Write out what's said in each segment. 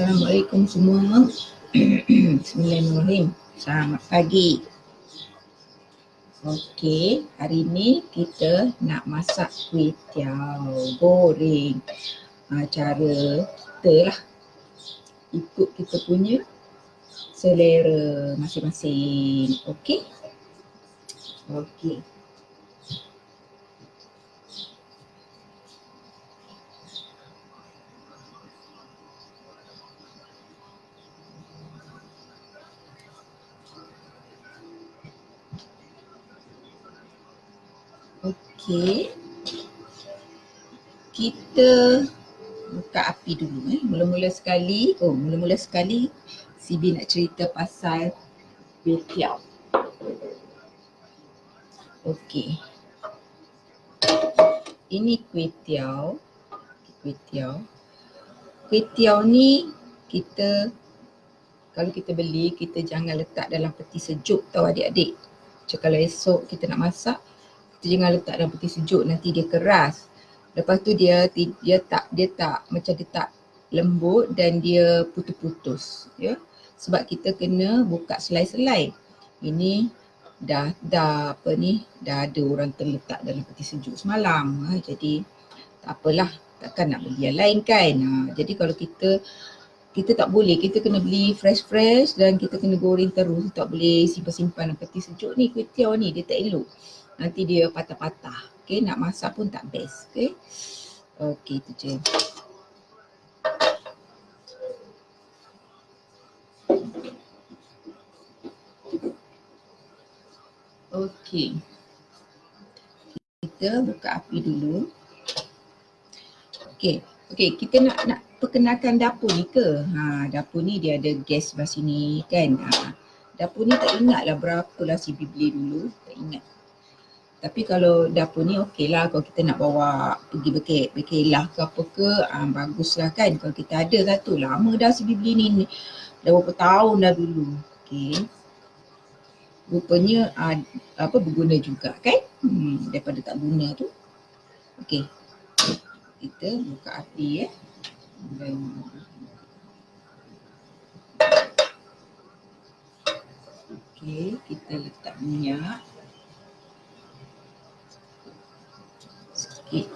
Assalamualaikum semua. Bismillahirrahmanirrahim. Selamat pagi. Okey, hari ni kita nak masak kuih tiaw goreng. Cara kita lah, ikut kita punya selera masing-masing. Okey. Okey. Okey. Kita buka api dulu. Mula-mula sekali Sibi nak cerita pasal kuih tiaw. Okey. Ini kuih tiaw. Kuih tiaw ni kalau kita beli, kita jangan letak dalam peti sejuk tau adik-adik. Macam kalau esok kita nak masak, kita jangan letak dalam peti sejuk, nanti dia keras. Lepas tu dia tak lembut dan dia putus-putus, ya. Sebab kita kena buka selai-selai. Ini dah ada orang terletak dalam peti sejuk semalam. Jadi tak apalah, takkan nak beli yang lain kan. Jadi kalau kita tak boleh, kita kena beli fresh dan kita kena goreng terus. Tak boleh simpan-simpan dalam peti sejuk ni. Kuih tiaw ni dia tak elok. Nanti dia patah-patah. Okay, nak masak pun tak best. Okay, itu je. Okay, kita buka api dulu. Okay, kita nak perkenalkan dapur ni ke? Dapur ni dia ada gas sebelah sini kan. Dapur ni tak ingat lah berapalah Sibi beli dulu, tak ingat. Tapi kalau dapur ni okey lah kalau kita nak bawa pergi berkelah ke apa ke, baguslah kan. Kalau kita ada satu, lama dah Sibi beli ni, dah berapa tahun dah dulu. Okey. Rupanya berguna juga kan, daripada tak guna tu. Okey. Kita buka api Okey, kita letak minyak sikit.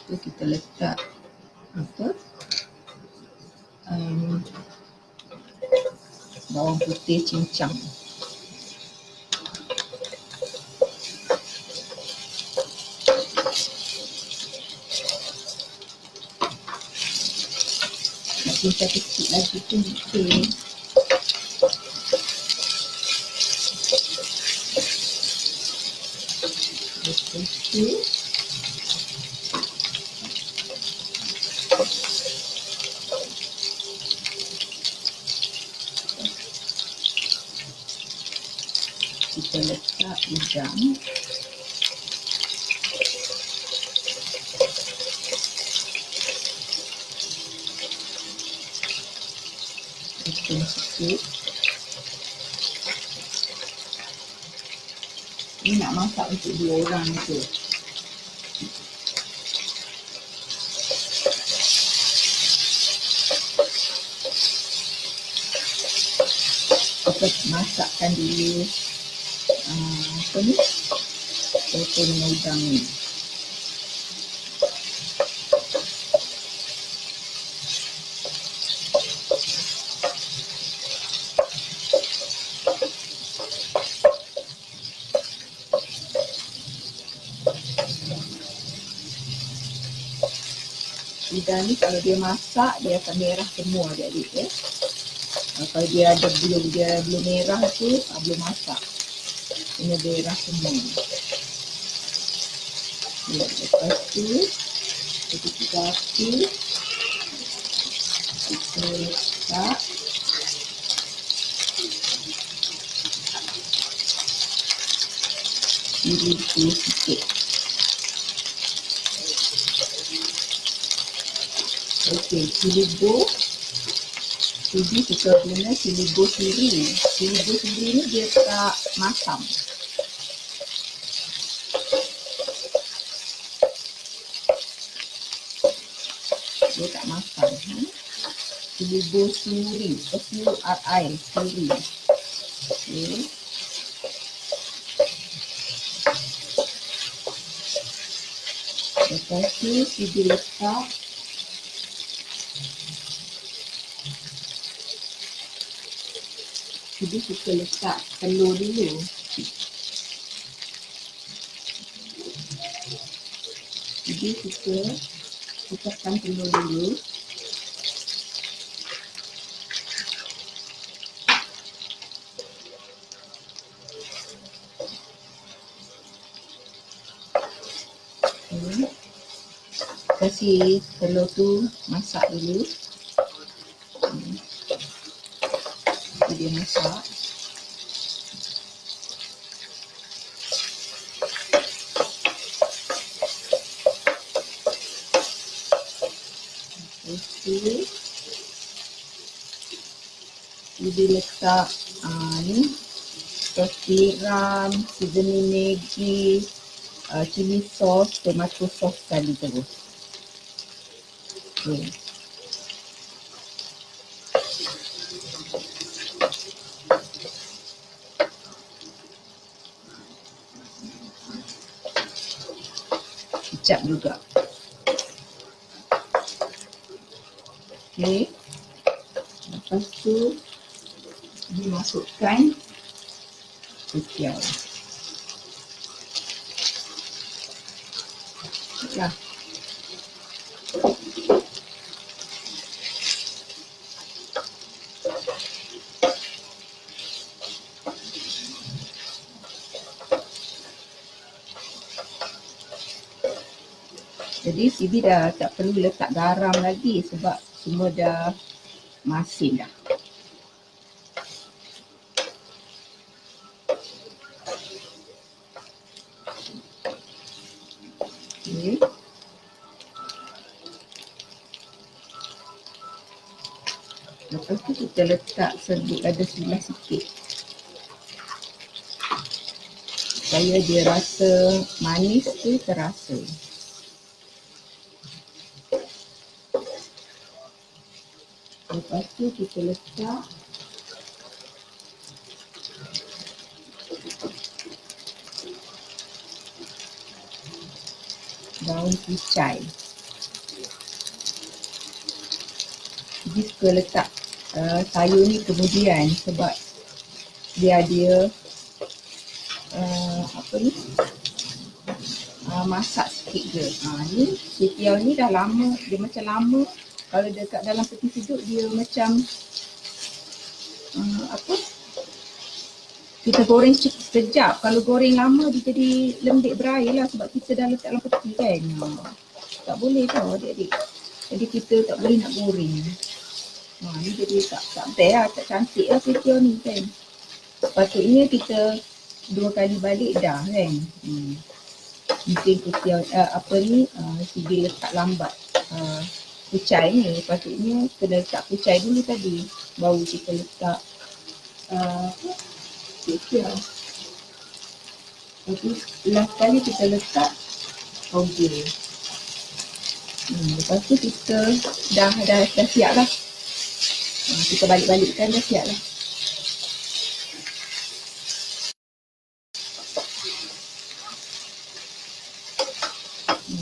Kita letak bawang putih cincang. Nak cincang kecil lagi pun okey. Lepas tu kita letak udang. Hitung sikit. Ni nak masak untuk 2 orang tu. Kita masakkan dulu potong udang ni. Udang ni kalau dia masak, dia akan merah semua adik-adik ya. Kalau dia ada belum merah tu, belum masak. Kena merah semua. Lepas tu kita buka api. Kita letak cili sikit. Okey, cili bubuk Sidi suka guna siligo siri. Siligo siri ni dia tak masam. Dia tak masam. Siligo suri. S-U-R-I. Suri. Okay. Lepas tu Sidi letak Sidi suka letak telur dulu. Sidi suka letakkan telur dulu. Kasih telur tu masak dulu. Dia masak. Lepas tu dia letak ni garam, seasoning Maggi, chili sauce, tomato sauce sekali terus. Okay. Kecap juga. Okay. Lepas tu dimasukkan kutiau. Dah. Jadi Sidi dah tak perlu letak garam lagi sebab semua dah masin dah. Okay. Lepas tu kita letak serbuk lada sebelah sikit. Supaya dia rasa manis tu terasa. Lepas tu kita letak daun kucai. Jadi suka letak sayur ni kemudian sebab dia ada masak sikit je. Ni kutiau ni dah lama, dia macam lama. Kalau dekat dalam peti sejuk dia macam kita goreng sekejap. Kalau goreng lama dia jadi lembik berair lah sebab kita dah letak dalam peti kan. Tak boleh tau adik-adik. Jadi kita tak boleh nak goreng. Ni jadi tak best lah, tak cantik lah kutiau ni kan. Sepatutnya kita 2 kali balik dah kan. Mungkin kutiau Sidi letak lambat kucai ni. Patutnya kena letak kucai dulu tadi, baru kita letak kutiau. Lepas tu last kali kita letak toge. Lepas tu kita dah siap lah. Kita balik-balikkan dah siap lah.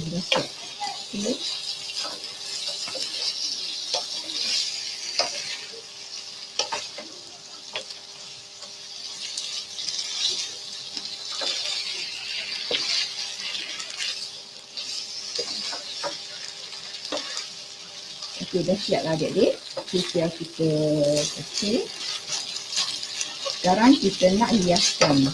Dah siap. Okay. Okay, dah siap lah adik-adik. Kutiau kita. Okay. Sekarang kita nak hiaskan.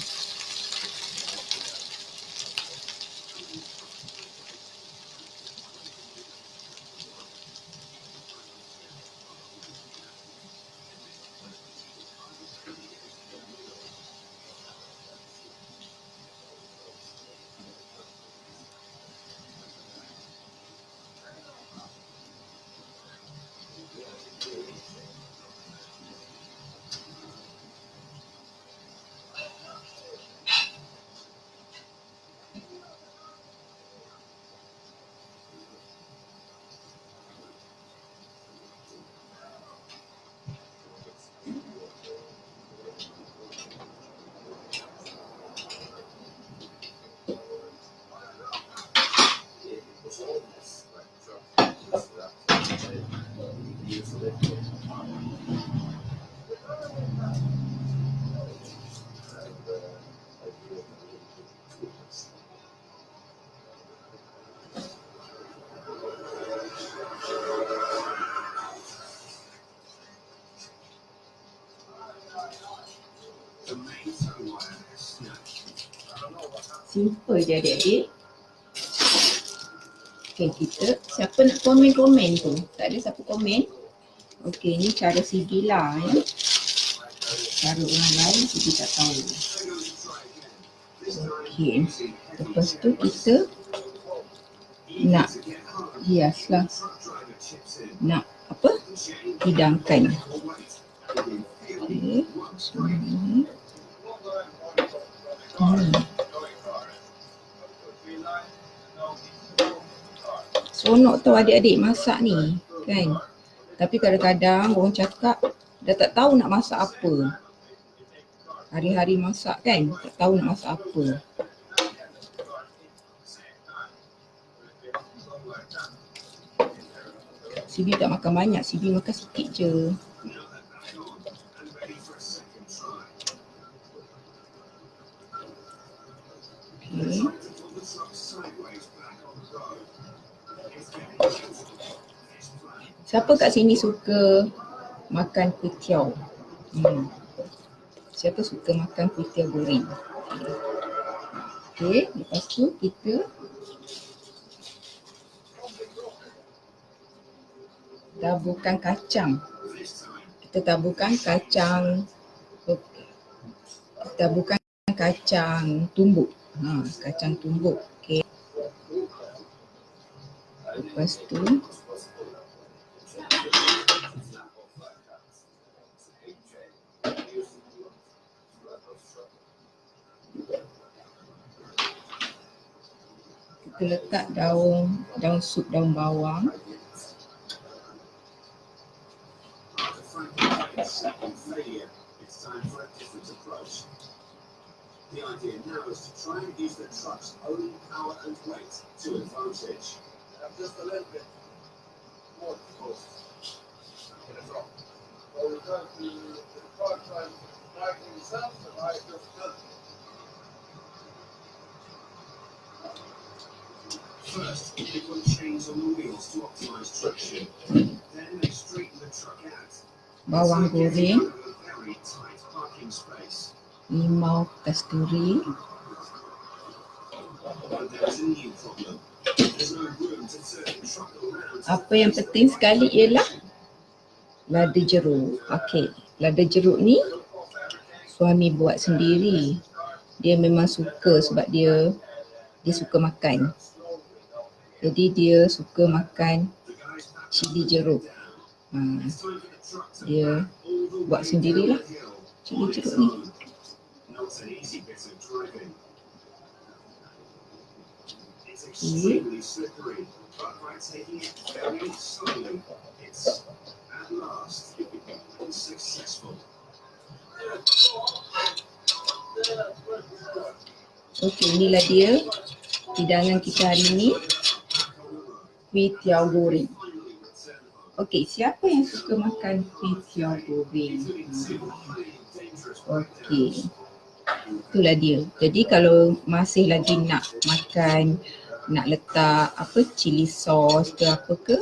Simple je adik-adik. Okay, kita, siapa nak komen-komen tu? Tak ada siapa komen? Okay, ni cara CB lah ya. Cara orang lain CB tak tahu. Okay, lepas tu kita nak hias lah. Nak apa? Hidangkan. Okay, sini. Seronok tau adik-adik masak ni kan. Tapi kadang-kadang orang cakap dah tak tahu nak masak apa. Hari-hari masak kan, tak tahu nak masak apa. Sibi tak makan banyak, Sibi makan sikit je. Okay. Siapa kat sini suka makan kuih tiaw? Siapa suka makan kuih tiaw goreng? Okay, lepas tu kita taburkan kacang. Kita taburkan kacang. Taburkan kacang tumbuk. Kacang tumbuk. Okay. Lepas tu kita letak daun sup daun bawang. The idea now is to try and use the truck's own power and weight to advantage. Just a little bit more difficult. Well, we're going to the truck trying to drive themselves, and I just did. First, they put chains on the wheels to optimize traction. Then they straighten the truck out. Bawang goreng, Very tight parking space. limau kasturi, apa yang penting sekali ialah lada jeruk. Okey, lada jeruk ni suami buat sendiri. Dia memang suka sebab dia suka makan. Jadi dia suka makan cili jeruk. Dia buat sendirilah cili jeruk ni. Not an easy bit of driving. It's Okay. extremely slippery, but by taking it very slowly, it's at last successful. Okey, inilah dia hidangan kita hari ni, kuih tiaw goreng. Okey, siapa yang suka makan kuih tiaw goreng? Okey, itulah dia. Jadi kalau masih lagi nak makan, nak letak apa cili sauce ke apa ke,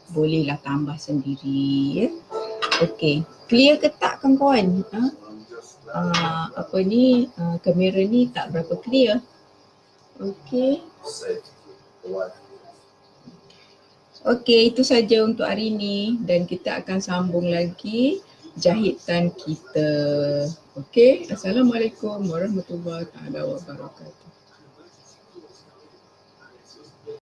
bolehlah tambah sendiri ya. Okey, clear ke tak kawan-kawan? Apa ni, kamera ni tak berapa clear. Okey. Okey, itu saja untuk hari ini dan kita akan sambung lagi jahitan kita. Okey, Assalamualaikum warahmatullahi wabarakatuh.